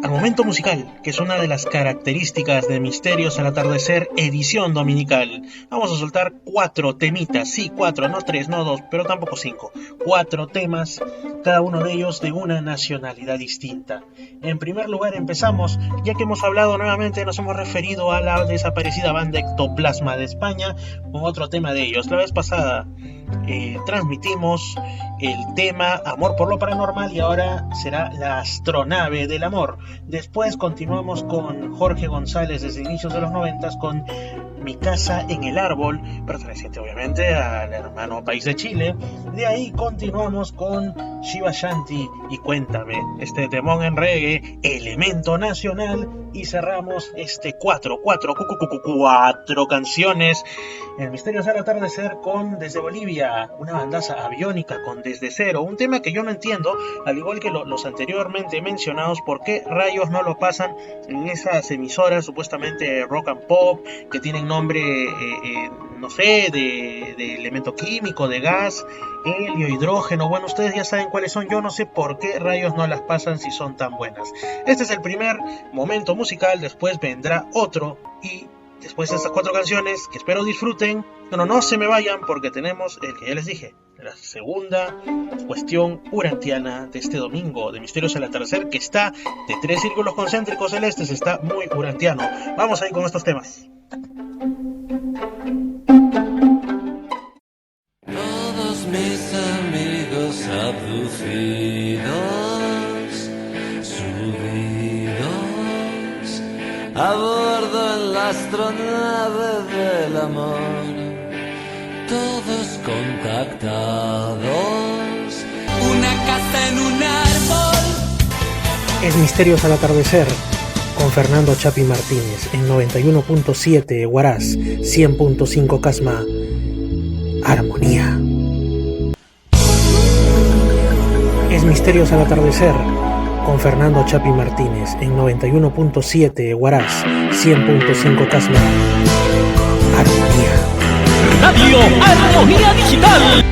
al momento musical, que es una de las características de Misterios al Atardecer, edición dominical. Vamos a soltar 4 temitas, sí, 4, no 3, no 2, pero tampoco 5. 4 temas, cada uno de ellos de una nacionalidad distinta. En primer lugar empezamos, ya que hemos hablado nuevamente, nos hemos referido a la desaparecida banda Ectoplasma de España, con otro tema de ellos. La vez pasada transmitimos el tema Amor por lo Paranormal y ahora será la astronave del amor. Después continuamos con Jorge González desde inicios de los 90 con Mi casa en el árbol, perteneciente obviamente al hermano país de Chile. De ahí continuamos con Shiva Shanti y Cuéntame, este temón en reggae, elemento nacional, y cerramos este 4 canciones en Misterios al Atardecer con Desde Bolivia, una bandaza aviónica con Desde Cero, un tema que yo no entiendo, al igual que los anteriormente mencionados, por qué rayos no lo pasan en esas emisoras supuestamente rock and pop, que tienen nombre, no sé, de elemento químico, de gas, helio, hidrógeno. Bueno, ustedes ya saben cuáles son, yo no sé por qué rayos no las pasan si son tan buenas. Este es el primer momento musical, después vendrá otro, y después de estas 4 canciones, que espero disfruten, no se me vayan, porque tenemos el que ya les dije, la segunda cuestión urantiana de este domingo de Misterios al Atardecer, que está de 3 círculos concéntricos celestes, está muy urantiano. Vamos ahí con estos temas. Todos mis amigos abducidos, subidos a bordo en la astronave del amor, todos contactados, una casa en un árbol. Es Misterios al Atardecer con Fernando Chapi Martínez en 91.7 Huaraz, 100.5 Casma. Armonía. Es Misterios al Atardecer con Fernando Chapi Martínez en 91.7 Huaraz, 100.5 Casma. Armonía. Radio Armonía Digital.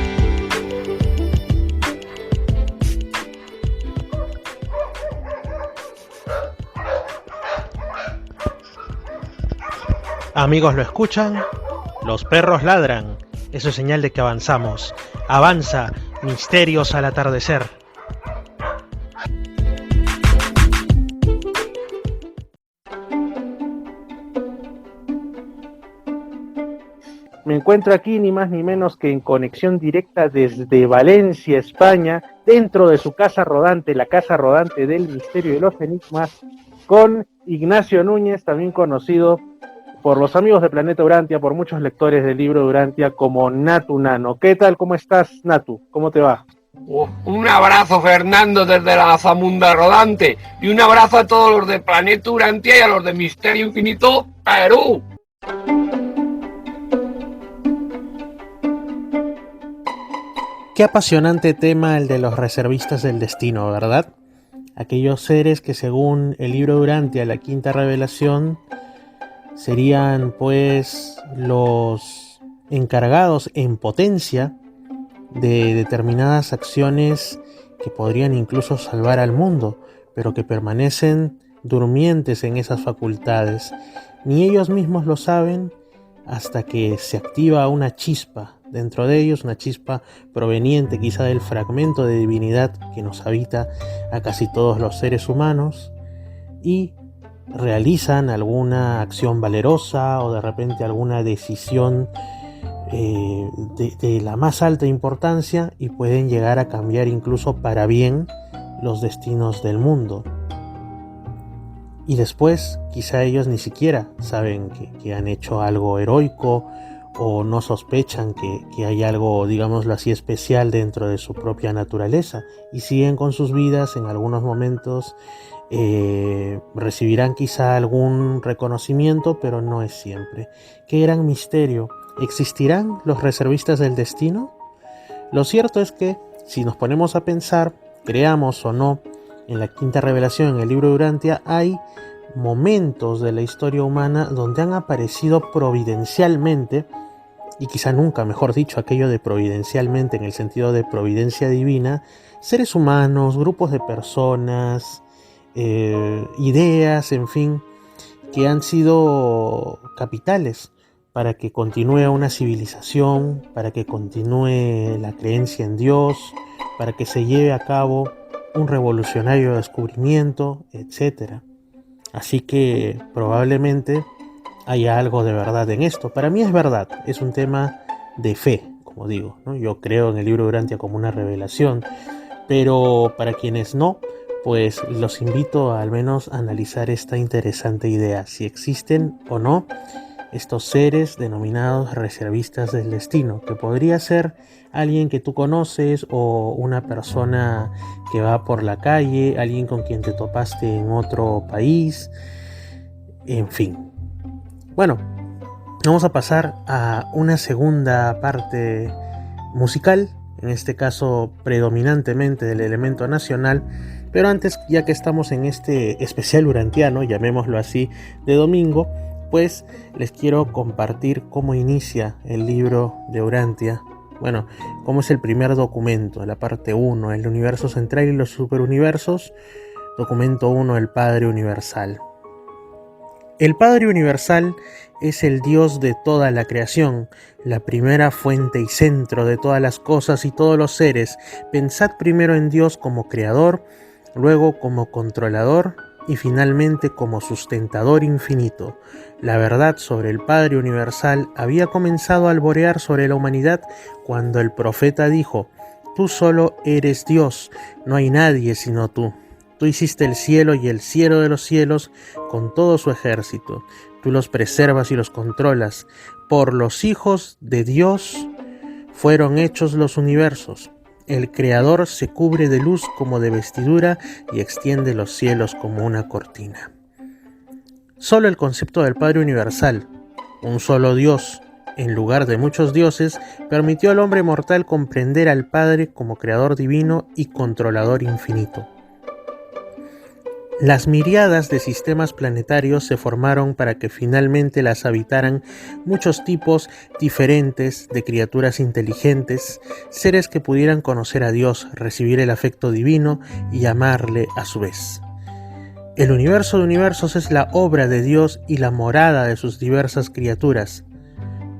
Amigos, ¿lo escuchan? Los perros ladran Eso es señal de que avanzamos. Avanza, misterios al atardecer. Me encuentro aquí ni más ni menos que en conexión directa desde Valencia, España, dentro de su casa rodante, la casa rodante del misterio y los enigmas, con Ignacio Núñez, también conocido por los amigos de Planeta Urantia, por muchos lectores del libro de Urantia, como Natu Nano. ¿Qué tal? ¿Cómo estás, Natu? ¿Cómo te va? Un abrazo, Fernando, desde la Zamunda Rodante, y un abrazo a todos los de Planeta Urantia y a los de Misterio Infinito Perú. Qué apasionante tema el de los reservistas del destino, ¿verdad? Aquellos seres que según el libro de Urantia, la quinta revelación, serían pues los encargados en potencia de determinadas acciones que podrían incluso salvar al mundo, pero que permanecen durmientes en esas facultades. Ni ellos mismos lo saben hasta que se activa una chispa dentro de ellos, una chispa proveniente quizá del fragmento de divinidad que nos habita a casi todos los seres humanos, y realizan alguna acción valerosa o de repente alguna decisión de la más alta importancia, y pueden llegar a cambiar incluso para bien los destinos del mundo. Y después quizá ellos ni siquiera saben que han hecho algo heroico, o no sospechan que hay algo, digámoslo así, especial dentro de su propia naturaleza, y siguen con sus vidas. En algunos momentos recibirán quizá algún reconocimiento, pero no es siempre. ¡Qué gran misterio! ¿Existirán los reservistas del destino? Lo cierto es que, si nos ponemos a pensar, creamos o no en la quinta revelación, en el libro de Urantia, hay momentos de la historia humana donde han aparecido providencialmente, y quizá nunca, mejor dicho, aquello de providencialmente en el sentido de providencia divina, seres humanos, grupos de personas, ideas, en fin, que han sido capitales para que continúe una civilización, para que continúe la creencia en Dios, para que se lleve a cabo un revolucionario descubrimiento, etc. Así que probablemente haya algo de verdad en esto. Para mí es verdad, es un tema de fe, como digo, ¿no? Yo creo en el libro de Urantia como una revelación, pero para quienes no, pues los invito a al menos a analizar esta interesante idea, si existen o no estos seres denominados reservistas del destino, que podría ser alguien que tú conoces, o una persona que va por la calle, alguien con quien te topaste en otro país, en fin. Bueno, vamos a pasar a una segunda parte musical, en este caso predominantemente del elemento nacional, pero antes, ya que estamos en este especial urantiano, llamémoslo así, de domingo, pues les quiero compartir cómo inicia el libro de Urantia. Bueno, cómo es el primer documento, la parte 1, el universo central y los superuniversos. Documento 1, el Padre Universal. El Padre Universal es el Dios de toda la creación, la primera fuente y centro de todas las cosas y todos los seres. Pensad primero en Dios como creador, luego como controlador y finalmente como sustentador infinito. La verdad sobre el Padre Universal había comenzado a alborear sobre la humanidad cuando el profeta dijo: «Tú solo eres Dios, no hay nadie sino tú. Tú hiciste el cielo y el cielo de los cielos con todo su ejército. Tú los preservas y los controlas. Por los hijos de Dios fueron hechos los universos. El Creador se cubre de luz como de vestidura y extiende los cielos como una cortina». Solo el concepto del Padre Universal, un solo Dios en lugar de muchos dioses, permitió al hombre mortal comprender al Padre como Creador divino y controlador infinito. Las miriadas de sistemas planetarios se formaron para que finalmente las habitaran muchos tipos diferentes de criaturas inteligentes, seres que pudieran conocer a Dios, recibir el afecto divino y amarle a su vez. El universo de universos es la obra de Dios y la morada de sus diversas criaturas.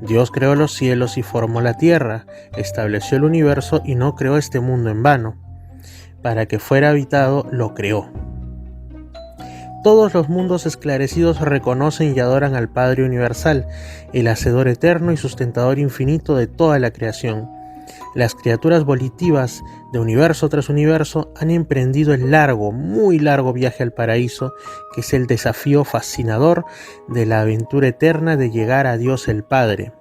Dios creó los cielos y formó la tierra, estableció el universo y no creó este mundo en vano. Para que fuera habitado, lo creó. Todos los mundos esclarecidos reconocen y adoran al Padre Universal, el Hacedor eterno y sustentador infinito de toda la creación. Las criaturas volitivas de universo tras universo han emprendido el largo, muy largo viaje al paraíso, que es el desafío fascinador de la aventura eterna de llegar a Dios el Padre.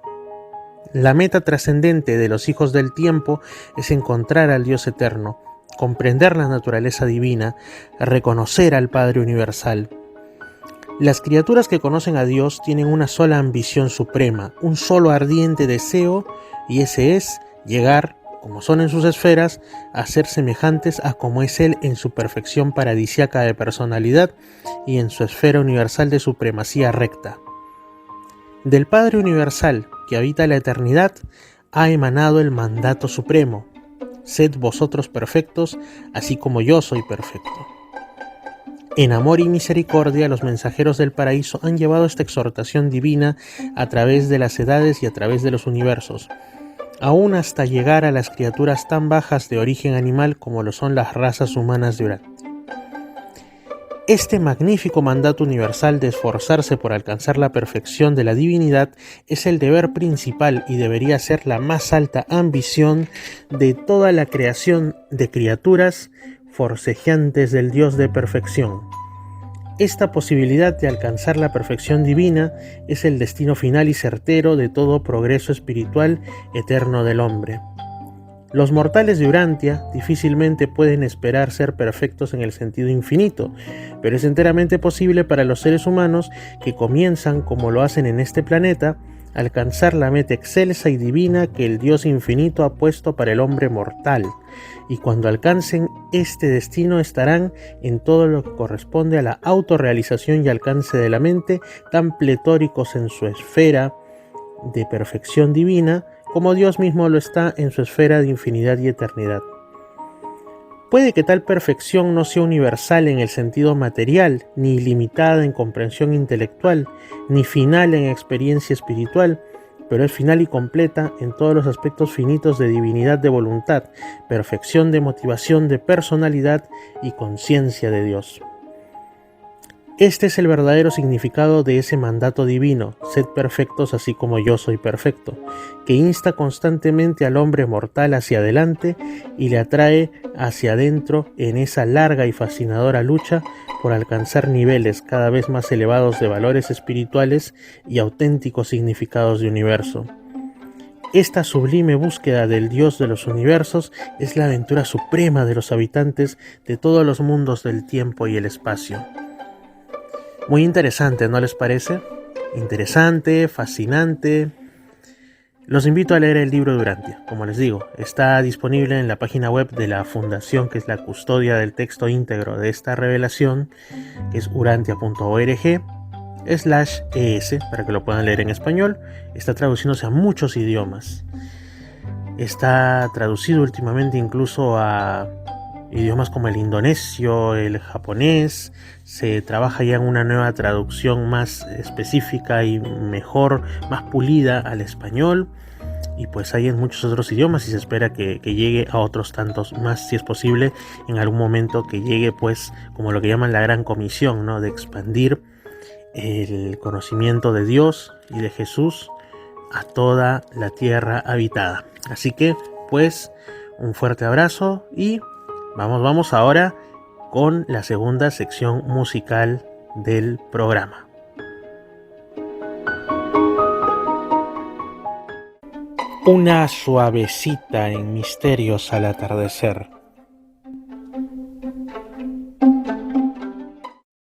La meta trascendente de los hijos del tiempo es encontrar al Dios eterno, comprender la naturaleza divina, reconocer al Padre Universal. Las criaturas que conocen a Dios tienen una sola ambición suprema, un solo ardiente deseo, y ese es llegar, como son en sus esferas, a ser semejantes a como es Él en su perfección paradisíaca de personalidad y en su esfera universal de supremacía recta. Del Padre Universal, que habita la eternidad, ha emanado el mandato supremo: sed vosotros perfectos, así como yo soy perfecto. En amor y misericordia, los mensajeros del paraíso han llevado esta exhortación divina a través de las edades y a través de los universos, aún hasta llegar a las criaturas tan bajas de origen animal como lo son las razas humanas de Urantia. Este magnífico mandato universal de esforzarse por alcanzar la perfección de la divinidad es el deber principal y debería ser la más alta ambición de toda la creación de criaturas forcejeantes del Dios de perfección. Esta posibilidad de alcanzar la perfección divina es el destino final y certero de todo progreso espiritual eterno del hombre. Los mortales de Urantia difícilmente pueden esperar ser perfectos en el sentido infinito, pero es enteramente posible para los seres humanos que comienzan, como lo hacen en este planeta, a alcanzar la meta excelsa y divina que el Dios infinito ha puesto para el hombre mortal, y cuando alcancen este destino estarán en todo lo que corresponde a la autorrealización y alcance de la mente, tan pletóricos en su esfera de perfección divina, como Dios mismo lo está en su esfera de infinidad y eternidad. Puede que tal perfección no sea universal en el sentido material, ni limitada en comprensión intelectual, ni final en experiencia espiritual, pero es final y completa en todos los aspectos finitos de divinidad de voluntad, perfección de motivación, de personalidad y conciencia de Dios. Este es el verdadero significado de ese mandato divino: sed perfectos así como yo soy perfecto, que insta constantemente al hombre mortal hacia adelante y le atrae hacia adentro en esa larga y fascinadora lucha por alcanzar niveles cada vez más elevados de valores espirituales y auténticos significados de universo. Esta sublime búsqueda del Dios de los universos es la aventura suprema de los habitantes de todos los mundos del tiempo y el espacio. Muy interesante, ¿no les parece? Interesante, fascinante. Los invito a leer el libro de Urantia. Como les digo, está disponible en la página web de la fundación que es la custodia del texto íntegro de esta revelación, que es urantia.org/es, para que lo puedan leer en español. Está traduciéndose a muchos idiomas. Está traducido últimamente incluso a idiomas como el indonesio, el japonés. Se trabaja ya en una nueva traducción más específica y mejor, más pulida al español. Y pues hay en muchos otros idiomas y se espera que llegue a otros tantos más, si es posible, en algún momento que llegue pues como lo que llaman la gran comisión, ¿no? De expandir el conocimiento de Dios y de Jesús a toda la tierra habitada. Así que pues un fuerte abrazo y vamos ahora con la segunda sección musical del programa. Una suavecita en Misterios al atardecer.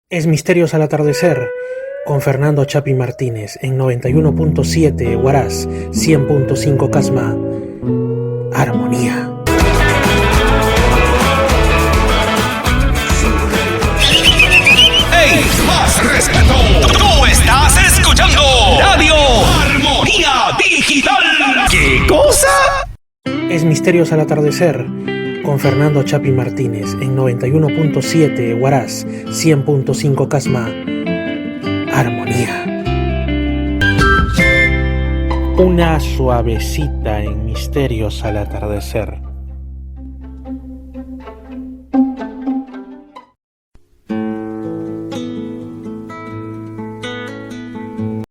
Es Misterios al atardecer con Fernando Chapi Martínez en 91.7 Huaraz, 100.5 Casma. Armonía. ¡Ey! ¡Más respeto! ¡Tú estás escuchando Radio Armonía Digital! ¿Qué cosa? Es Misterios al atardecer con Fernando Chapi Martínez en 91.7 Huaraz, 100.5 Casma. Armonía. luna suavecita en misterios al atardecer.